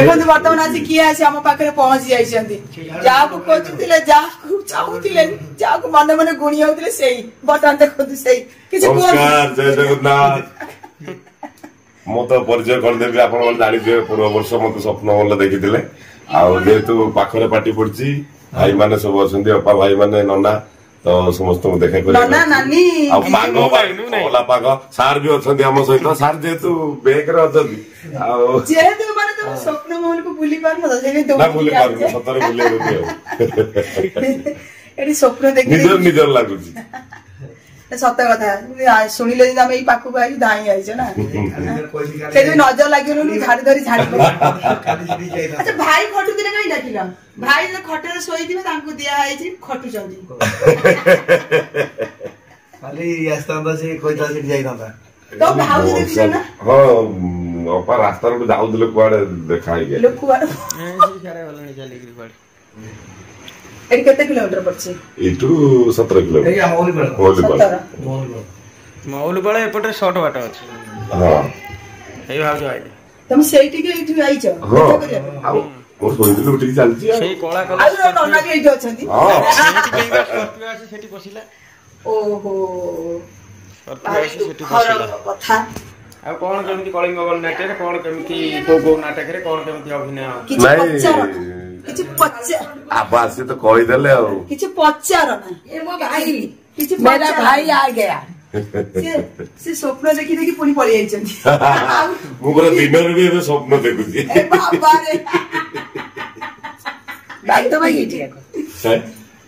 देखो वर्तमान आज किए आसी आम पाखे पहुंची जाइछंती जाको खोजुतिले जाको चाहुतिले जाको मन मन गुणी होतिले सेही बटन देखो सेही किछ नमस्कार जय जगन्नाथ मो तो परिचय कर देबी आपण जानि जे पूर्व वर्ष मते स्वप्न बोल देखिथिले आ जेतु पाखरे पार्टी पड़ची भाई माने सब अछंती अपा भाई माने नन्ना तो समस्त को देखा कर नन्ना नानी आ पागो ओला पागो सार भी अछंती हम सहित सार जेतु बेक रे अछंती आ जेतु माने तो स्वप्न मोहन को भूली पार न से तो ना भूली पार सतरे भूली होती एडी स्वप्न देखि निजर निजर लागुची सत कथा शुणिले आम यही पाखक आई धाई आईच ना से नजर लगे झाड़ी धरी झाड़ी अच्छा भाई खटुले कहीं डाकिल भाई जो खटे शोई दिखाई खटुंट तो भाव देखिल ना हाँ अपा रास्ता जाऊले कुआड़े देखा केते किलोमीटर पड़छे एटू 17 किलोमीटर मौलबळ एपटे शॉर्ट बाट अछि हां एई भाव जो आइले तुम सेठी के इठु आइछ हां ओ सोइदिल उठी चलची सेही कोळा कलर आ नन्ना के इठु अछंती हां सेठी के स्कॉर्पियो अछि सेठी बसिला ओहो स्कॉर्पियो अछि सेठी बसिला कथा आ कोन केमिति कलिंग गगन नाट्य रे कोन केमिति को नाटक रे कोन केमिति अभिनय किछ पच्चा आवाज से तो कहि देले आ किछ पच्चार ना ए मो भाई किछ मेरा भाई आ गया से स्वप्न देखि देखि पुनी पळि आइछंती मु पूरा दिन रे भी स्वप्न देखुची ए बाबा रे दांत भाई इठी है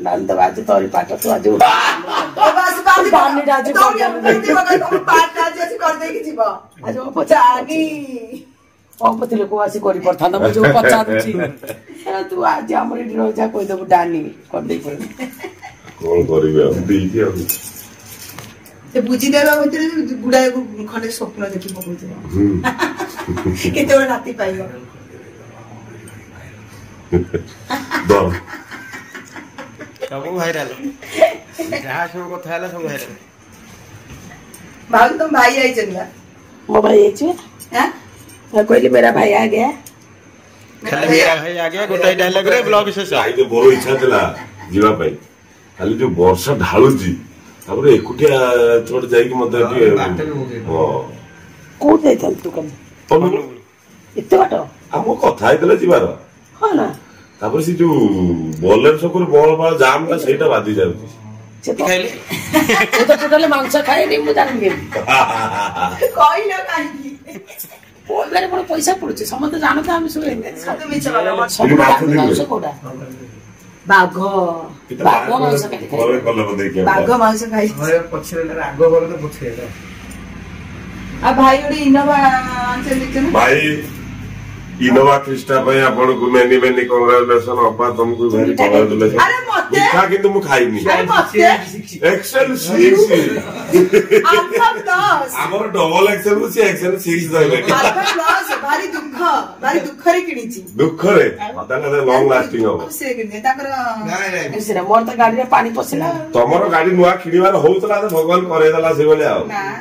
दांत बाज तोरी पाट तो आज बस बाज बानी राज कर पाट राज कर दे कि जीवा आज ओ पचानी पति लोक आसी करी पड़ता जो पचारुची तू आज हमर इडी रह जा कोइ दबु डानी कर दे पर कोन करिवे हम देई हम ते बुझी देबा भीतर गुडा खंडे स्वप्न देखि पकउछ केते राती पाइबो दो सब वायरल जहां सब को थाला सब वायरल भाग तुम भाई आई चंदा मो भाई आई छ हैं कहली मेरा भाई आ गया खाली मेरा भाई आ गया गोटाई डायलॉग रे ब्लॉग शेष आई तो बोरो इच्छा थिला जीवा पई खाली जो वर्षा ढाळुची तापर एकुटिया छोड़ जाई कि मते हां को दे चल तू कम इत्ते बाटो हमो कथा आइतला जीवार हां ना तापर से जो बोलर सकुर बॉल बाल जाम का सेटा बादी जाउची खाइले वो तो टोटल मांस खाए नहीं मु जान गेम कइलो काई बोल मेरे बड़ पैसा पड़ुची समते जानत हम सुए सत मिछ वाला सब मांस कोडा बाघ मांस खाइ बोले कल बदे के बाघ मांस खाइ घरे पछरे आगो बोले तो पछरे आ भाई ओडी इनोवा आंसर लिखन भाई इनोवा क्रिस्टा पे आपण को मेनी मेनी कांग्रेचुलेशन अपा तुमको वेरी कांग्रेचुलेशन अरे मते मिठा किंतु मु खाइनी अरे मते एक्सेल 6 अल्फा प्लस हमर डबल एक्सेल से एक्सेल 6 दइले अल्फा प्लस भारी दुख रे किनिची दुख रे मताले लॉन्ग लास्टिंग हो से किने ताकर नहीं सिरा मोर त गाड़ी रे पानी पसिला तमरो गाड़ी नुआ किनिवार होतला त भगवान करे देला से बोले आ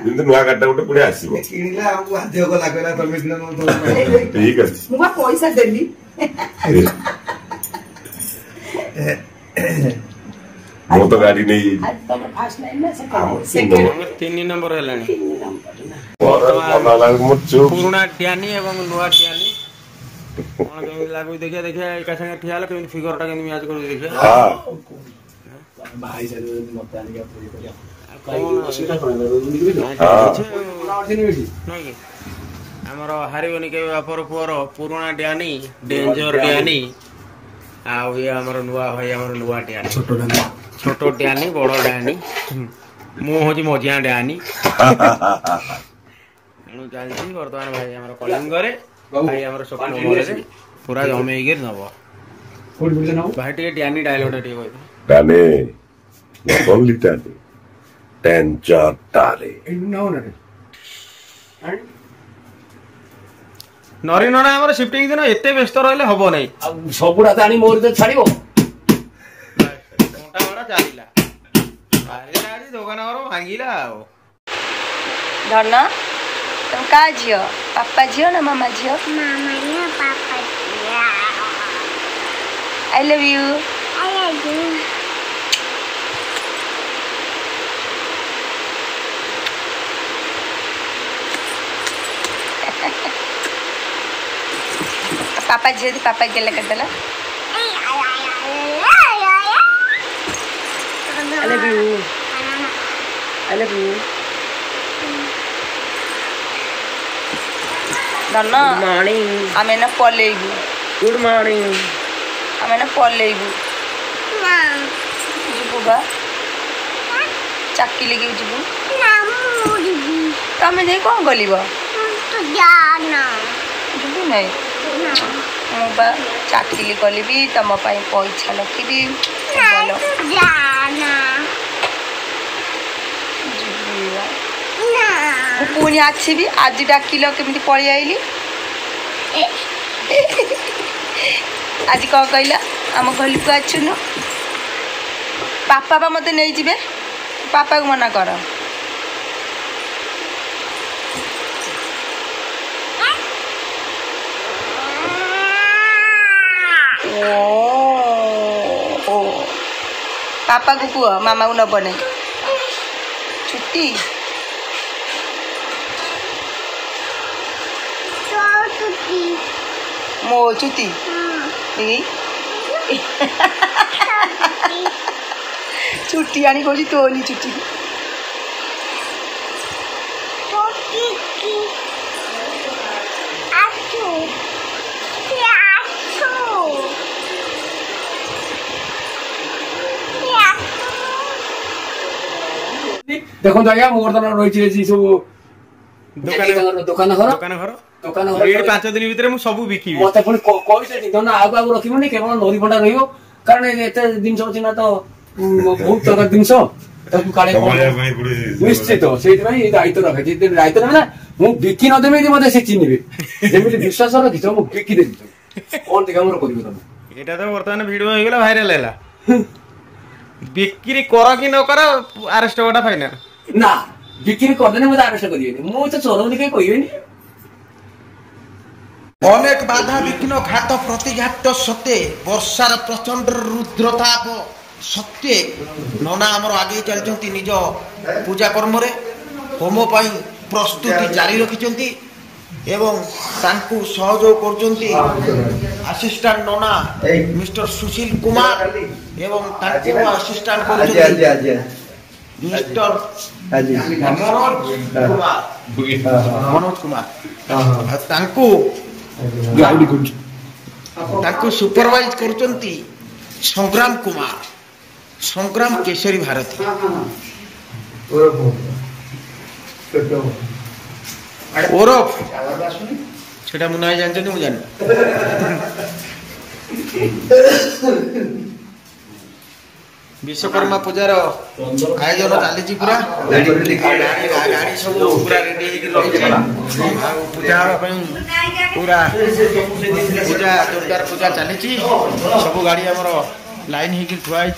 जिंदे नुआ गाड़ी उठे पुडे आसीबो किनिला हमको आधे को लागला तमे किन तो ठीक है मुगा पैसा देली मो तो गाड़ी नहीं आज तो फास्ट लाइन में से सेकंड 3 नंबर हेलानी पुराना ट्यानी एवं नुआ ट्यानी कोन केमि लागु देखिया देखिया एका संगे ठियाला केमि फिगर टा केमि मैच करू देखिया हां भाई से मत आनी का पूरी करिया हमर हारिबनी के बापर पुअर पुराना ट्यानी डेंजर ट्यानी आ ये हमर नुआ भाई हमर नुआ ट्यानी छोटो ट्यानी बड़ ट्यानी मु होची मजिया ट्यानी एनु चलची वर्तमान भाई हमर कलिंग रे भाई हमर स्वप्न मोरे रे पूरा जमे गिर नबो कोड बिल न भाई टे ट्यानी डायलॉग टे कोइ टाने ओनली टाने डेंजर टाले नो न नरी नना हमर शिफ्टिंग दिन एते व्यस्त रहले हबो नै सबुडा तानी मोर दे छाड़िबो मोटा बड़ा चालिला आरे आरे दोकान घर भांगिला धरना तुम का झियो पापा झियो ना मामा झियो मामा ने पापा I love you. पापा जी पापा गेला करदला I love you. I love you. Nana. Good morning. I'm in a polegu. Good morning. I'm in a polegu. Na. Jibu ba? Chakki legi jibu. Na muribi. Tame dei kon golibo? To jana. Jibu nai. Na. Mu ba chakki golibi tama pai paisa lakhibi. Na. Jana. पुणी आसबि आज डाकिल केमती पलि आइली आज कौन कहला आम घर को आसुनु पापा बा मत नहीं जीवे पापा को मना कर पापा को कह मामा को नब नहीं छुट्टी मो चुती छुट्टी आनी कौन तो नहीं छुट्टी देखो आज्ञा मोर रही सब दुकान घर दुकान घर 5 दिन भितर मु सब बिकी मत पुणी कहना आगु आगु रखनी केवल नदी भंडा रही कारण एत जिन अच्छी ना तो बहुत प्रकार जिनस निश्चित से दायित्व रखे दायित्व ना मुझे बिकी नदेमी मत से चिन्हे जमी विश्वास रखी मुझे बिकीदेवी कौन देखा मोर कर এটা তো বর্তমানে ভিডিও হয়ে গেল ভাইরাল হেলা বিক্রি কর কি ন কর আরেস্ট হওয়াটা ফাইনাল না বিক্রি করদেনে মতো আরেস্ট করিবেনি মু তো চলউনি কে কইবেনি অনেক বাধা বিঘ্ন ঘাত প্রতিঘাত সত্ত্বে বর্ষার প্রচন্ড রুদ্রতাপ সত্ত্বে ননা আমার আগে চলছেন নিজ পূজা কর্মরে হোম পাই প্রস্তুতি জারি রাখিছেন এবং তাঙ্কু সহযোগ করছেন আসিস্টান্ট ননা মিস্টার সুশীল কুমার এবং তাঙ্কু আসিস্টান্ট করছেন মিস্টার মনোজ কুমার তাঙ্কু ताकू सुपरवाइज करचंती संग्राम कुमार संग्राम केशरी भारती ओरफ सेटा मुना जानछनी मु जान विश्वकर्मा पूजार आयोजन चली पूरा गाड़ी सब पूरा रेडी पूजा पूरा पूजा जोरदार पूजा चली सब गाड़ी आमर लाइन हो थुआई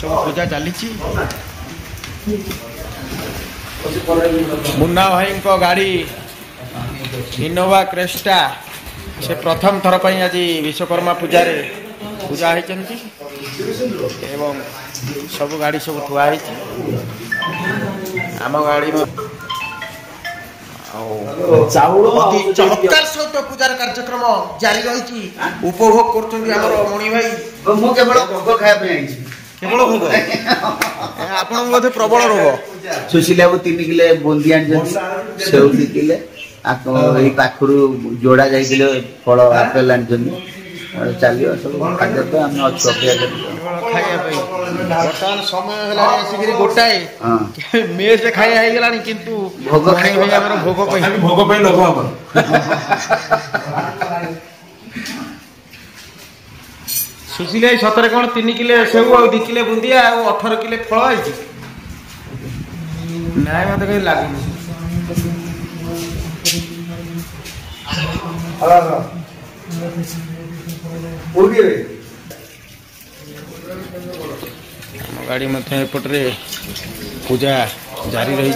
सब पूजा चली मुन्ना भाई गाड़ी इनोवा क्रेस्टा से प्रथम थर पर आज विश्वकर्मा पूजा पूजा होती एवं सब गाड़ी सब थुआई आम गाड़ी चमत्कार सहित पूजार कार्यक्रम जारी रही उपभोग कर मणि भाई केवल भोग खाया केवल भोग आपन प्रबल रोग सुशीला 3 किलो बुंदी सेव 2 किलो पाखर जोड़ा जाइए फल आपेल आनी चलिए सब खाद्य तो आम अच्छे खाया बर्तमान समय गोटाए मेस खाया हो गला किंतु भोग भोग लोभ सुशीला सतरे कौन 3 किलो सेव और 2 किलो बुंदिया 18 किलो फल है ना मत कहीं लगुन गाड़ी मध्य एपटे पूजा जारी रही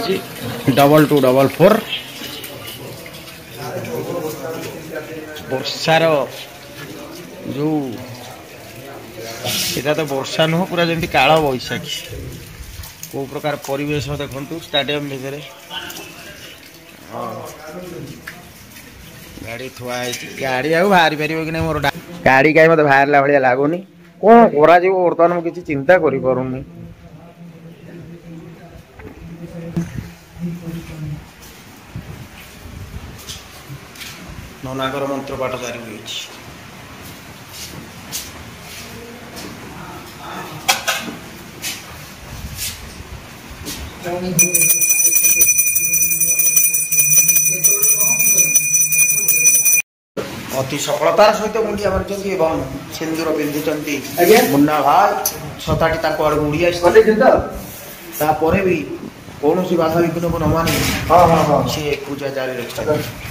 2244 वर्षार जो এটা তো ବର୍ଷା ନୁହଁ ପୁରା ଯେମିତି କାଳ ବୈଶାଖୀ କୋଉ ପ୍ରକାର ପରିବେଶ ଦେଖନ୍ତୁ ଷ୍ଟାଡିୟମ ଭିତରେ ଗାଡି ଥୁଆ ହେଇଛି ଗାଡି ଆଉ ବାହାରି ପାରିବ କି ନାହିଁ ମୋର ଗାଡି କାହିଁ ମତେ ବାହାରିଲା ଭଳିଆ ଲାଗୁନି କଣ କରାଯିବ ବର୍ତ୍ତମାନ ମୁଁ କିଛି ଚିନ୍ତା କରିପାରୁନି ନନାଙ୍କର ମନ୍ତ୍ର ପାଠ ଜାରି ହୋଇଛି ଅତି ସଫଳତାର ସହିତ ମୁଣ୍ଡିଆ ମାରିଛନ୍ତି ଏବଂ ସିନ୍ଦୁର ପିନ୍ଧିଛନ୍ତି ମୁନ୍ନା ଭାଇ ଛତାଟି ତାଙ୍କ ଆଡକୁ ଉଡି ଆସିଛି ତାପରେ ବି କୌଣସି ବାଧା ବିଘ୍ନକୁ ନ ମାନି ସେ ପୂଜା ଜାରି ରଖିଛନ୍ତି